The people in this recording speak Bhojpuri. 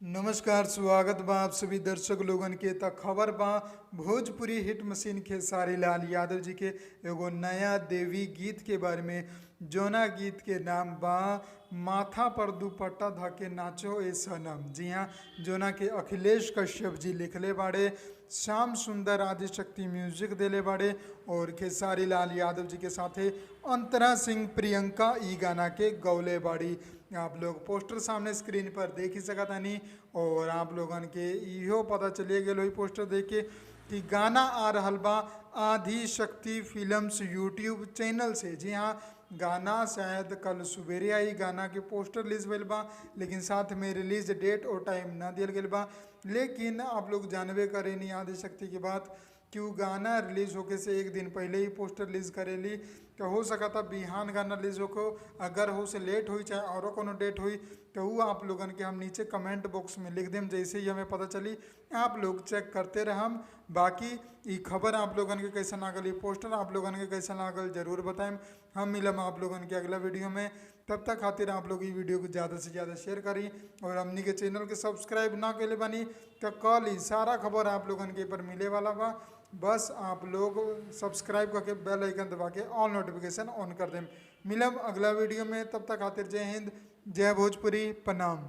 नमस्कार, स्वागत बा आप सभी दर्शक लोगन के। त खबर बा भोजपुरी हिट मशीन खेसारी लाल यादव जी के एगो नया देवी गीत के बारे में। जोना गीत के नाम बा माथा पर दुपट्टा धके नाचो ए सनम। जी हाँ, जोना के अखिलेश कश्यप जी लिखले बाड़े, श्याम सुंदर आदिशक्ति म्यूजिक देले बाड़े और खेसारी लाल यादव जी के साथे अंतरा सिंह प्रियंका ई गाना के गौले बाड़ी। आप लोग पोस्टर सामने स्क्रीन पर देख ही सकत हनी और आप लोगन के इहो पता चलिए गए पोस्टर देख के कि गाना आ रहल बा आदि शक्ति फिल्म्स यूट्यूब चैनल से। जी हाँ, गाना शायद कल सुबेरे आई। गाना के पोस्टर रिलीज भइल बा, लेकिन साथ में रिलीज डेट और टाइम ना दियल गइल बा। लेकिन आप लोग जानबे करेनी आदि शक्ति की बात कि उ गाना रिलीज होके से एक दिन पहले ही पोस्टर रिलीज करेली। तो हो सकता बिहान गाना रिलीज होको, अगर हो से लेट हुई चाहे और कोनो डेट हुई तो वो आप लोगन के हम नीचे कमेंट बॉक्स में लिख देम। जैसे ही हमें पता चली आप लोग चेक करते रहम। बाकी ये खबर आप लोगन के कैसा लागल, ये पोस्टर आप लोगन के कैसा लागल जरूर बताएं। हम मिलम आप लोगन के अगला वीडियो में। तब तक खातिर आप लोग ये वीडियो को ज़्यादा से ज़्यादा शेयर करी और हमनी के चैनल के सब्सक्राइब ना कैले बानी तो कल ही सारा खबर आप लोगन के पर मिले वाला बा। बस आप लोग सब्सक्राइब करके बेल आइकन दबा के ऑल नोटिफिकेशन ऑन कर दें। मिलब अगला वीडियो में, तब तक खातिर जय हिंद, जय भोजपुरी, प्रणाम।